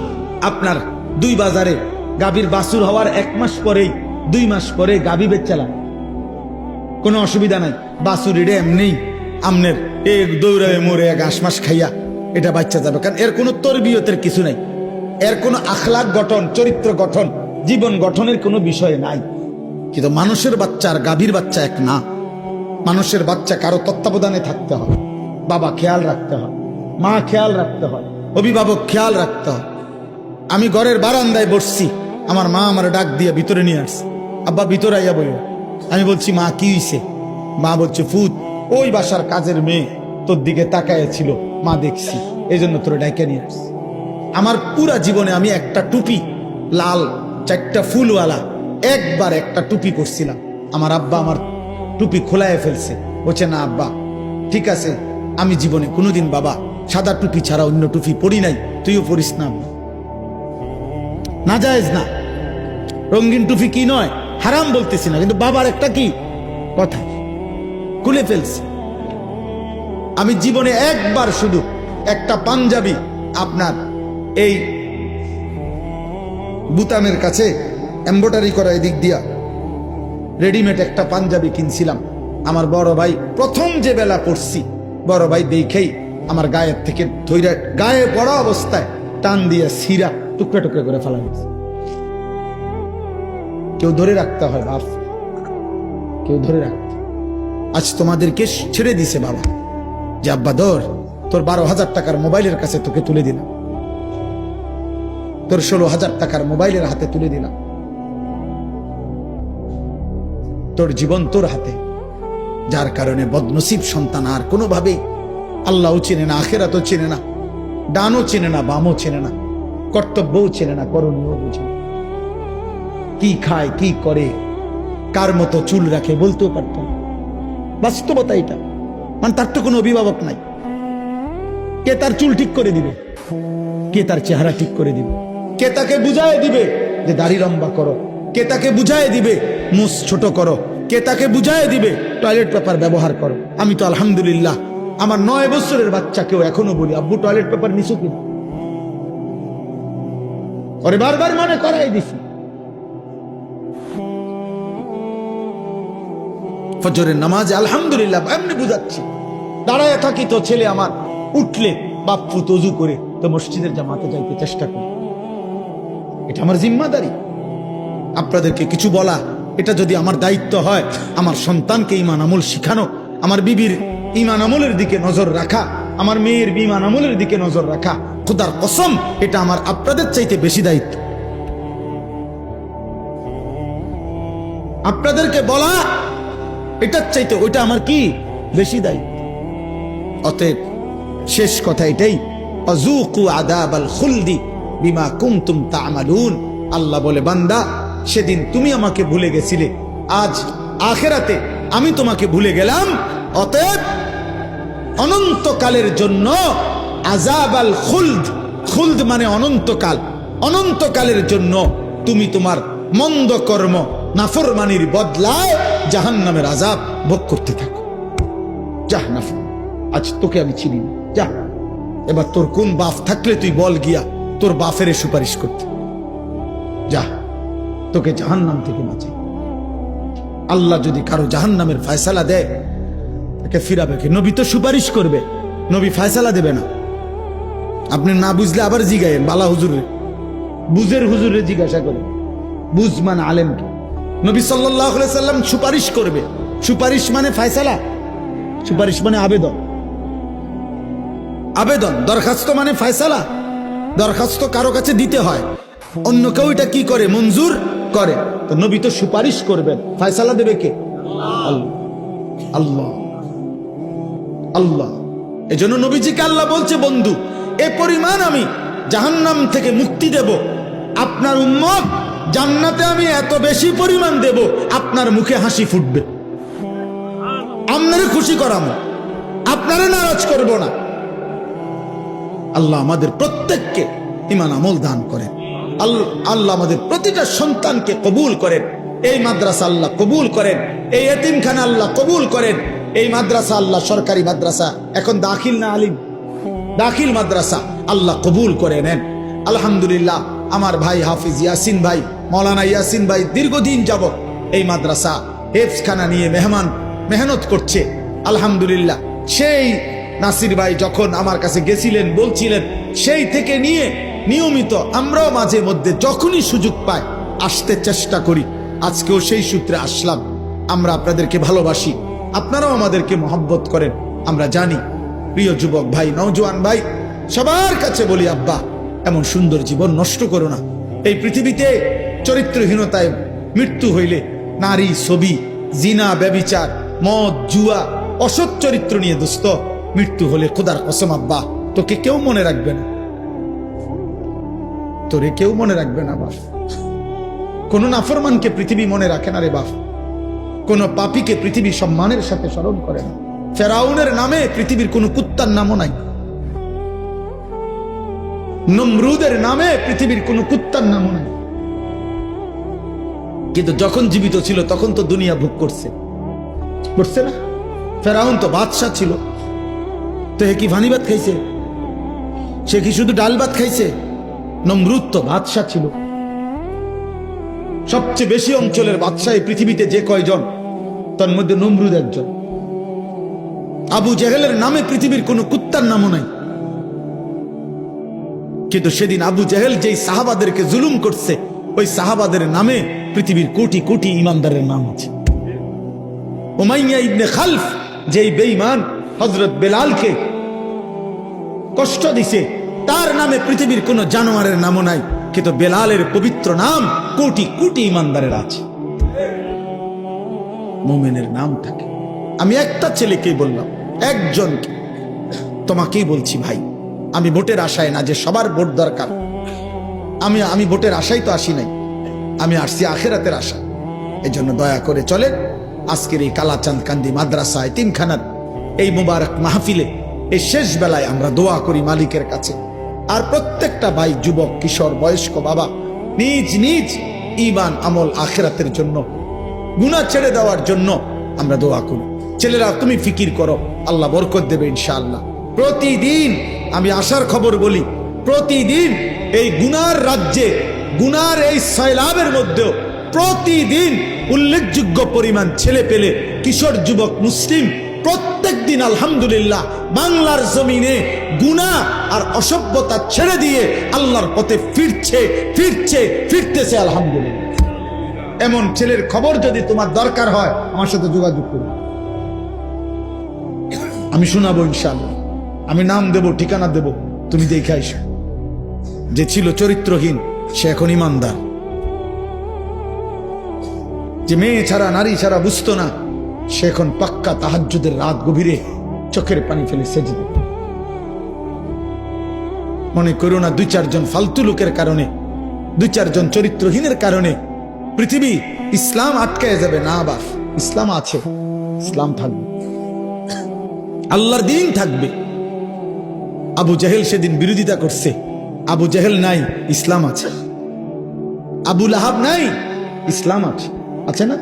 আপনার 2 বাজারে গাভীর বাছুর হওয়ার 1 মাস পরেই 2 মাস পরে গাভী বেচালাম, কোনো অসুবিধা নাই। বাছুর এটা এমনি আমনের এক দৌড়ায় মরে 1 মাস খাইয়া এটা বাচ্চা যাবে, কারণ এর কোনো তরবিয়তের কিছু নাই, এর কোনো আখলাক গঠন, চরিত্র গঠন, জীবন গঠনের কোনো বিষয় নাই। কিন্তু মানুষের বাচ্চা আর গাভীর বাচ্চা এক না। মানুষের বাচ্চা কারো তত্ত্বাবধানে থাকতে হয়, বাবা খেয়াল রাখতে হয়, মা খেয়াল রাখতে হয়, অভিভাবক খেয়াল রাখতে হয়। আমি ঘরের বারান্দায় বসছি, আমার মা আমার ডাক দিয়ে ভিতরে নিয়ে আসছে, আব্বা ভিতরে আইয়া বইল। আমি বলছি মা কি হইছে? মা বলছে ফুত, ওই বাসার কাজের মেয়ে তোর দিকে তাকায় ছিল, মা দেখছি, এই জন্য তোর ডাইকে নিয়ে আসছে। আমার পুরা জীবনে আমি একটা টুপি, লাল 4টা ফুলওয়ালা, একবার একটা টুপি করছিলাম, আমার আব্বা আমার টুপি খোলায় ফেলছে। বলছে না আব্বা ঠিক আছে, আমি জীবনে কোনোদিন বাবা সাদা টুপি ছাড়া অন্য টুপি পরি নাই, তুইও পরিস না, না জায়েজ না। রঙিন টুপি কি নয়, হারাম বলতেছি না, কিন্তু বাবার একটা কি কথা খুলে ফেলছে। আমি জীবনে একবার শুধু একটা পাঞ্জাবি আপনার এই বুতামের কাছে এমব্রয়ডারি করা এদিক দিয়া রেডিমেড একটা পাঞ্জাবি কিনছিলাম। আমার বড় ভাই প্রথম যে বেলা পড়ছি, বড় ভাই দেখেই আমার গায়ের থেকে ধৈর্য, গায়ে পড়া অবস্থায় টান দিয়ে সিরা টুকরা টুকরা করে ফেলা গেছে। কেউ ধরে রাখতে হয় বাপ, কেউ ধরে রাখতে। আজ তোমাদেরকে ছেড়ে দিছে বাবা যে আব্বা ধর, তোর 12,000 টাকার মোবাইলের কাছে তোকে তুলে দিলাম, তোর 16,000 টাকার মোবাইলের হাতে তুলে দিলাম, তোর জীবন তোর হাতে। যার কারণে বদনসিব সন্তান আর কোনোভাবেই আল্লাহও চেনে না, আখেরাতও চেনে না, ডানও চেনে না, বামও চেনে না, কর্তব্যও চেনে না, করণীয় বুঝে না। কি খায়, কি করে, কার মতো চুল রাখে বলতেও পারত না। বাস্তবতা এটা, মানে তার তো কোনো অভিভাবক নাই। কে তার চুল ঠিক করে দিবে? কে তার চেহারা ঠিক করে দিবে? কে তাকে বুঝায় দিবে যে দাড়ি লম্বা করো? কে তাকে বুঝায় দিবে মুছ ছোট করো? কে তাকে বুঝায় দিবে টয়লেট পেপার ব্যবহার করো? আমি তো আলহামদুলিল্লাহ আমার 9 বছরের বাচ্চাকেও এখনো বলি, আব্বু টয়লেট পেপার নিছো কিনা? ওরে বারবার মনে করাই দিছি। ফজরের নামাজে আলহামদুলিল্লাহ এমনি বুঝাচ্ছি, দাঁড়ায় থাকি তো ছেলে আমার উঠলে বাপ্পু তজু করে তো মসজিদের জামাতে যাইতে চেষ্টা করি। এটা আমার জিম্মাদারি। আপনাদেরকে কিছু বলা, এটা যদি আমার দায়িত্ব হয়, আমার সন্তানকে ঈমান আমল শিখানো, আমার বিবির ঈমান আমলের দিকে নজর রাখা, আমার মেয়ের ঈমান আমলের দিকে নজর রাখা, খোদার কসম এটা আমার আপনাদের চাইতে বেশি দায়িত্ব। আপনাদেরকে বলা এটার চাইতে ওইটা আমার কি বেশি দায়িত্ব। অতএব শেষ কথা এটাই, আযুকু আযাবাল খুলদি বিমা কুনতুম তা'মালুন। আল্লাহ বলে, বান্দা সেদিন তুমি আমাকে ভুলে গেছিলে, আজ আখিরাতে আমি তোমাকে ভুলে গেলাম। অতএব অনন্তকালের জন্য আযাবাল খুলদ, খুলদ মানে অনন্তকাল, অনন্তকালের জন্য তুমি তোমার মন্দ কর্ম নাফরমানির বদলায় জাহান্নামের আযাব ভোগ করতে থাকো। জাহান্নাম, আজ তোকে আমি চিনি না, যা এবার তোর কোন বাপ থাকলে তুই বল গিয়া তোর বাপের সুপারিশ করতে, যা তোকে জাহান্নাম থেকে বাঁচাই। আল্লাহ যদি কারো জাহান্নামের ফয়সালা দেয় তাকে ফিরাবে কে? নবী তো সুপারিশ করবে, নবী ফয়সালা দেবে না। আপনি না বুঝলে আবার জিগায়েন বালা হুজুরে, বুঝের হুজুরে জিজ্ঞাসা করে, বুঝমান আলেমকে। নবী সাল্লাল্লাহু আলাইহি সাল্লাম সুপারিশ করবে। সুপারিশ মানে ফয়সালা, সুপারিশ মানে আবেদন, আবেদন। দরখাস্ত মানে ফয়সালা। দরখাস্ত কারো কাছে দিতে হয়, অন্য কেউ এটা কি করে? মঞ্জুর করে। তো নবী তো সুপারিশ করবেন, ফয়সালা দেবে কে? আল্লাহ, আল্লাহ, আল্লাহ। এজন্য নবীজিকে আল্লাহ বলছে, বন্ধু এ পরিমাণ আমি জাহান্নাম থেকে মুক্তি দেব, আপনার উম্মত জান্নাতে আমি এত বেশি পরিমাণ দেব, আপনার মুখে হাসি ফুটবে। আপনারে খুশি করাবো, আপনারে নারাজ করব না। আল্লাহ আমাদের প্রত্যেককে ঈমান আমল দান করেন। আল্লাহ আমাদের প্রতিটা সন্তানকে কবুল করেন। এই মাদ্রাসা আল্লাহ কবুল করেন, এই এতিমখানা আল্লাহ কবুল করেন। এই মাদ্রাসা আল্লাহ সরকারি মাদ্রাসা, এখন দাখিল না আলিম, দাখিল মাদ্রাসা আল্লাহ কবুল করে নেন। আলহামদুলিল্লাহ আমার ভাই হাফিজ ইয়াসিন ভাই, মৌলানা ইয়াসিন ভাই দীর্ঘদিন যাবত এই মাদ্রাসা হেফজখানা নিয়ে মেহনত করছে। আলহামদুলিল্লাহ সেই নাসির ভাই যখন আমার কাছে গেছিলেন, বলছিলেন, সেই থেকে নিয়ে নিয়মিত আমরাও মাঝে মধ্যে যখনই সুযোগ পাই আসতে চেষ্টা করি। আজকেও সেই সূত্রে আসলাম। আমরা আপনাদেরকে ভালোবাসি, আপনারাও আমাদেরকে মহব্বত করেন, আমরা জানি। প্রিয় যুবক ভাই, নওজোয়ান ভাই, সবার কাছে বলি, আব্বা এমন সুন্দর জীবন নষ্ট করো না। এই পৃথিবীতে চরিত্রহীনতায় মৃত্যু হইলে নারী, ছবি, জিনা, ব্যভিচার, মদ, জুয়া, অসৎ চরিত্র নিয়ে দোস্ত মৃত্যু হলে খোদার কসম আব্বা তোকে কেউ মনে রাখবে না, তোরে কেউ মনে রাখবে না বাপ। কোন নাফরমানকে পৃথিবী মনে রাখে না রে বাপ। কোন পাপীকে পৃথিবী সম্মানের সাথে স্মরণ করে না। ফেরাউনের নামে পৃথিবীর কোন কুত্তার নামও নাই। নমরুদের নামে পৃথিবীর কোন কুত্তার নামও নাই। কিন্তু যখন জীবিত ছিল তখন তো দুনিয়া ভোগ করছে, করছে না? ফেরাউন তো বাদশা ছিল, তো হে কি ভানি ভাত খাইছে? সে কি শুধু ডাল ভাত খাইছে? নমরুদ তো বাদশা ছিল। সবচেয়ে বেশি অঞ্চলের বাদশাহ পৃথিবীতে যে কয়জন, তার মধ্যে নমরুদ একজন। আবু জেহেলের নামে পৃথিবীর কোন কুত্তার নামও নাই, কিন্তু সেদিন আবু জেহেল যেই সাহাবাদেরকে জুলুম করছে, ওই সাহাবাদের নামে পৃথিবীর কোটি কোটি ইমানদারের নাম আছে। উমাইয়া ইবনে খালফ যেই বেঈমান হযরত বেলালকে কষ্ট দিছে, তার নামে পৃথিবীর কোন জানোয়ারের নামও নাই, কিন্তু বেলালের পবিত্র নাম কোটি কোটি ইমানদারের আছে। মুমিনের নাম থাকে। আমি একটা ছেলেকেই বললাম, একজনকে, তোমাকেই বলছি ভাই, আমি ভোটের আশায় না যে সবার ভোট দরকার, আমি ভোটের আশায় তো আসি নাই, আমি আসছি আখিরাতের আশা। এজন্য দয়া করে চলেন আজকের এই কালাচাঁদ কান্দি মাদ্রাসা এতিমখানার এই মুবারক মাহফিলে এই শেষ বেলায় আমরা দোয়া করি মালিকের কাছে। আর প্রত্যেকটা ভাই, যুবক, কিশোর, বয়স্ক বাবা নিজ নিজ ঈমান, আমল, আখিরাতের জন্য, গুনাহ ছেড়ে দেওয়ার জন্য আমরা দোয়া করি। ছেলেরা তুমি ফিকির করো, আল্লাহ বরকত দেবে ইনশাআল্লাহ। প্রতিদিন আমি আশার খবর বলি, প্রতিদিন এই গুনার রাজ্যে, গুনার এই সয়লাবের মধ্যেও প্রতিদিন উল্লেখযোগ্য পরিমাণ ছেলে পেলে, কিশোর, যুবক, মুসলিম প্রত্যেক দিন আলহামদুলিল্লাহ বাংলার জমিনে গুনাহ আর অসভ্যতা ছেড়ে দিয়ে আল্লাহর পথে ফিরতেছে আলহামদুলিল্লাহ। এমন ছেলের খবর যদি তোমার দরকার হয় আমার সাথে যোগাযোগ করুন, আমি শোনাবো ইনশাআল্লাহ। আমি নাম দেব, ঠিকানা দেব, তুমি দেখে আইসো। যে ছিল চরিত্রহীন সে এখন ইমানদার, যে মেয়ে ছাড়া, নারী ছাড়া বুঝতো না, সে এখন পাক্কা তাহাজ্জুদের রাত গভীরে চোখের পানি ফেলে সেজদা। মনে করো না 2-4 জন ফালতু লোকের কারণে, 2-4 জন চরিত্রহীনের কারণে পৃথিবী ইসলাম আটকায় যাবে না। আবার ইসলাম আছে, ইসলাম থাকবে, আল্লাহর দ্বীন থাকবে। আবু জেহেল সেদিন বিরোধিতা করছে, আবু জেহেল নাই, ইসলাম আছে। আবু লাহাব নাই, ইসলাম আছে, আছে না?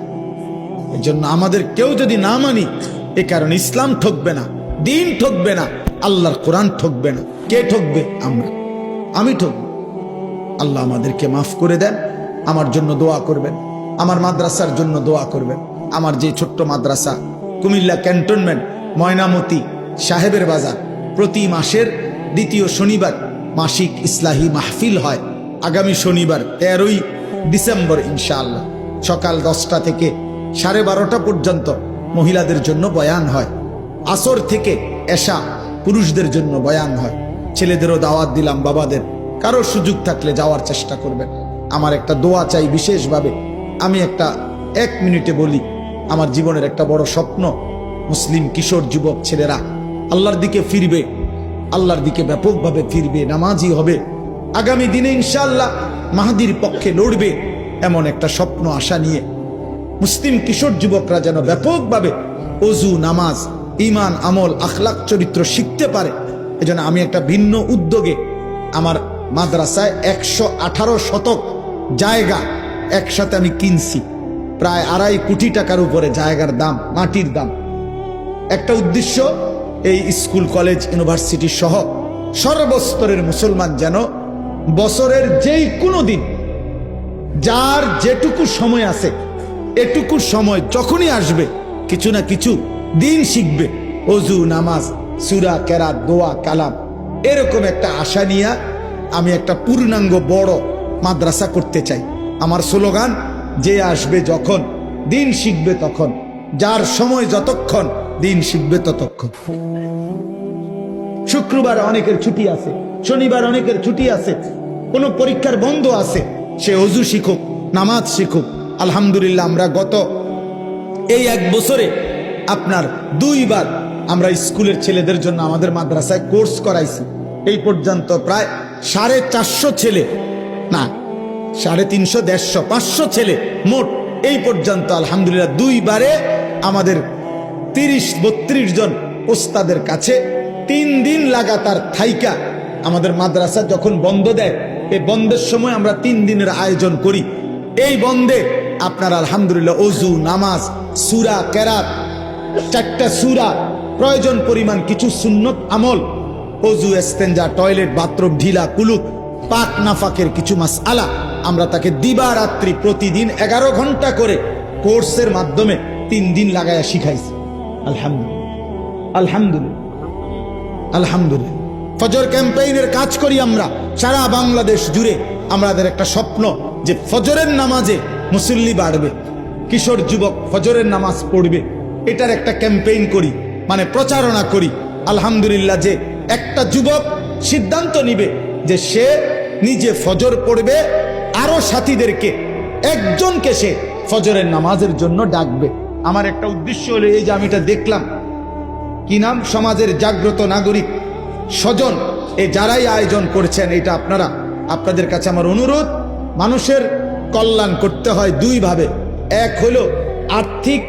এর জন্য আমাদের কেউ যদি না মানি, এ কারণে ইসলাম ঠকবে না, দ্বীন ঠকবে না, আল্লাহর কোরআন ঠকবে না। কে ঠকবে? আমরা, আমি ঠকবো। আল্লাহ আমাদেরকে মাফ করে দেন। আমার জন্য দোয়া করবেন, আমার মাদ্রাসার জন্য দোয়া করবেন। আমার যে ছোট্ট মাদ্রাসা কুমিল্লা ক্যান্টনমেন্ট ময়নামতি সাহেবের বাজার, প্রতি মাসের দ্বিতীয় শনিবার মাসিক ইসলাহি মাহফিল হয়। আগামী শনিবার 13ই ডিসেম্বর ইনশাআল্লাহ সকাল 10টা থেকে 12:30 পর্যন্ত মহিলাদের জন্য বয়ান হয়। আসর থেকে এশা পুরুষদের জন্য বয়ান হয়। ছেলেদেরও দাওয়াত দিলাম, বাবাদের কারো সুযোগ থাকলে যাওয়ার চেষ্টা করবেন। আমার একটা দোয়া চাই বিশেষভাবে। আমি একটা 1 মিনিটে বলি, আমার জীবনের একটা বড় স্বপ্ন, মুসলিম কিশোর যুবক ছেলেরা আল্লাহর দিকে ফিরবে, আল্লাহর দিকে ব্যাপকভাবে ফিরবে, নামাজি হবে, আগামী দিনে ইনশাআল্লাহ মাহদির পক্ষে লড়বে, এমন একটা স্বপ্ন আশা নিয়ে মুসলিম কিশোর যুবকরা যেন ব্যাপকভাবে ওযু, নামাজ, ঈমান, আমল, আখলাক, চরিত্র শিখতে পারে। এজন্য আমি একটা ভিন্ন উদ্যোগে আমার মাদ্রাসায় 118 শতক জায়গা একসাথে আমি কিনছি, প্রায় 2.5 কোটি টাকার উপরে জায়গার দাম, মাটির দাম। একটা উদ্দেশ্য, এই স্কুল, কলেজ, ইউনিভার্সিটি সহ সর্বস্তরের মুসলমান যেন বছরের যেই কোনো দিন, যার যেটুকু সময় আছে, এটুকু সময় যখনই আসবে কিছু না কিছু দিন শিখবে। ওযু, নামাজ, সূরা, কেরাত, দোয়া, কালাম, এরকম একটা আশা নিয়ে আমি একটা পূর্ণাঙ্গ বড় মাদ্রাসা করতে চাই। আমার স্লোগান, যে আসবে যখন দিন শিখবে তখন, যার সময় যতক্ষণ দিন শিখবে ততক্ষণ। শুক্রবার অনেকের ছুটি আছে, শনিবার অনেকের ছুটি আছে, কোনো পরীক্ষার বন্ধ আছে, সে ওযু শিখুক, নামাজ শিখুক। আলহামদুলিল্লাহ আমরা গত এই 1 বছরে আপনার 2 বার আমরা স্কুলের ছেলেদের জন্য আমাদের মাদ্রাসায় কোর্স করাইছি। এই পর্যন্ত প্রায় 450 ছেলে, না 350, 150, 500 ছেলে মোট এই পর্যন্ত আলহামদুলিল্লাহ 2 বারে আমাদের 30-32 জন ওস্তাদের কাছে 3 দিন লাগাতার থাইকা আমাদের মাদ্রাসা যখন বন্ধ দেয়, এই বন্ধের সময় আমরা 3 দিনের আয়োজন করি। এই বন্ধে আপনার আলহামদুলিল্লাহ ওযু, নামাজ, সূরা, কেরাত, 4টা সূরা, প্রয়োজন পরিমাণ কিছু সুন্নত আমল, ওযু, ইস্তেঞ্জা, টয়লেট, বাথরুম, ঢিলা, কুলুক, পাক নাফাকের কিছু মাসআলা আমরা তাকে দিবারাত্রি প্রতিদিন 11 ঘন্টা করে কোর্সের মাধ্যমে 3 দিন লাগায়া শিখাইছি। আলহামদুলিল্লাহ, আলহামদুলিল্লাহ, আলহামদুলিল্লাহ। ফজর ক্যাম্পেইনের কাজ করি আমরা সারা বাংলাদেশ জুড়ে। আমাদের একটা স্বপ্ন যে ফজরের নামাজে মুসল্লি বাড়বে, কিশোর যুবক ফজরের নামাজ পড়বে। এটার একটা ক্যাম্পেইন করি, মানে প্রচারণা করি। আলহামদুলিল্লাহ, যে একটা যুবক সিদ্ধান্ত নিবে যে সে নিজে ফজর পড়বে, আরো সাথীদেরকে একজনকে সে ফজরের নামাজের জন্য ডাকবে। আমার একটা উদ্দেশ্য হলো এই যে আমি এটা দেখলাম, কি নাম, সমাজের জাগ্রত নাগরিক স্বজন, এই যারাই আয়োজন করেছেন, এটা আপনাদের কাছে আমার অনুরোধ, মানুষের কল্যাণ করতে হয় দুই ভাবে। এক হলো আর্থিক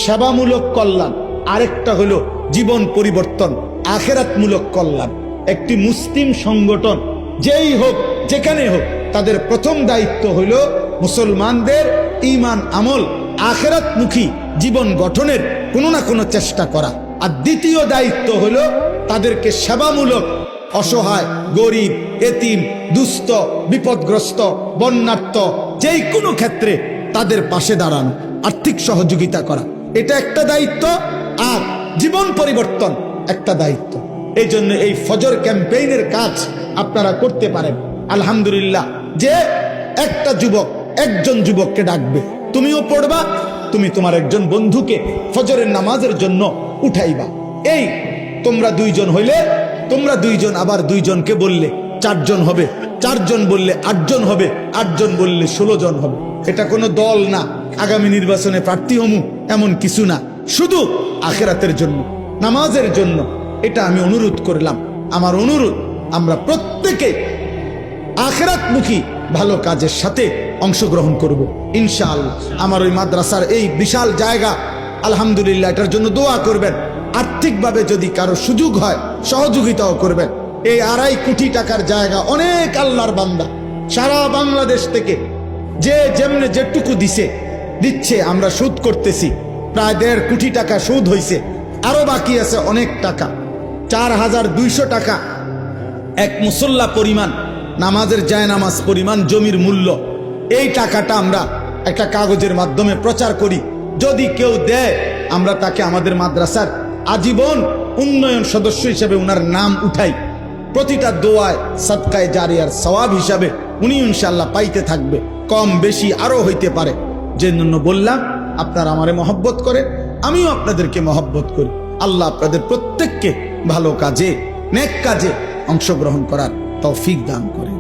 সেবামূলক কল্যাণ, আরেকটা হলো জীবন পরিবর্তন আখিরাতমূলক কল্যাণ। একটি মুসলিম সংগঠন যেই হোক যেখানে হোক, তাদের প্রথম দায়িত্ব হলো মুসলমানদের ঈমান আমল আখিরাতমুখী জীবন গঠনের কোনো না কোনো চেষ্টা করা। আর দ্বিতীয় দায়িত্ব হলো তাদেরকে সেবামূলক, অসহায়, গরিব, এতিম, দুস্থ, বিপদগ্রস্ত, বন্যার্ত যেই কোনো ক্ষেত্রে তাদের পাশে দাঁড়ানো, আর্থিক সহযোগিতা করা, এটা একটা দায়িত্ব। আর জীবন পরিবর্তন একটা দায়িত্ব। এই জন্য এই ফজর ক্যাম্পেইনের কাজ আপনারা করতে পারেন। আলহামদুলিল্লাহ, যে একটা যুবক একজন যুবককে ডাকবে, তুমিও পড়বা, তুমি তোমার একজন বন্ধুকে ফজরের নামাজের জন্য উঠাইবা। এই তোমরা 2 জন হইলে, তোমরা 2 জন আবার 2 জনকে বললে 4 জন হবে, 4 জন বললে 8 জন হবে, 8 জন বললে 16 জন হবে। এটা কোনো দল না, আগামী নির্বাচনে প্রার্থী হমু এমন কিছু না, শুধু আখিরাতের জন্য, নামাজের জন্য। এটা আমি অনুরোধ করলাম। আমার অনুরোধ, আমরা প্রত্যেকে আখিরাতমুখী ভালো কাজের সাথে অংশগ্রহণ করব ইনশাআল্লাহ। আমার ওই মাদ্রাসার এই বিশাল জায়গা, আলহামদুলিল্লাহ, এটার জন্য দোয়া করবেন। আর্থিকভাবে যদি কারো সুযোগ হয় সহযোগিতাও করবেন। এই 2.5 কোটি টাকার জায়গা, অনেক আল্লাহর বান্দা সারা বাংলাদেশ থেকে যে যেমনে যেটুকু দিচ্ছে, আমরা সুদ করতেছি। প্রায় 1.5 কোটি টাকা সুদ হয়েছে, আরো বাকি আছে অনেক টাকা। 4200 টাকা এক মুসল্লা পরিমাণ, নামাজের জায়নামাজ পরিমাণ জমির মূল্য। এই টাকাটা আমরা একটা কাগজের মাধ্যমে প্রচার করি। যদি কেউ দেয়, আমরা তাকে আমাদের মাদ্রাসার আজীবন উন্নয়ন সদস্য হিসেবে উনার নাম উঠাই। প্রতিটা দোয়ায় সাদকায়ে জারিয়ার সওয়াব হিসাবে উনি ইনশাআল্লাহ পাইতে থাকবে। কম বেশি আরো হইতে পারে। যে জন্য বললাম, আপনারা আমারে মহব্বত করে, আমিও আপনাদেরকে মহব্বত করি। আল্লাহ আপনাদের প্রত্যেককে ভালো কাজে, নেক কাজে অংশগ্রহণ করার তৌফিক দান করে।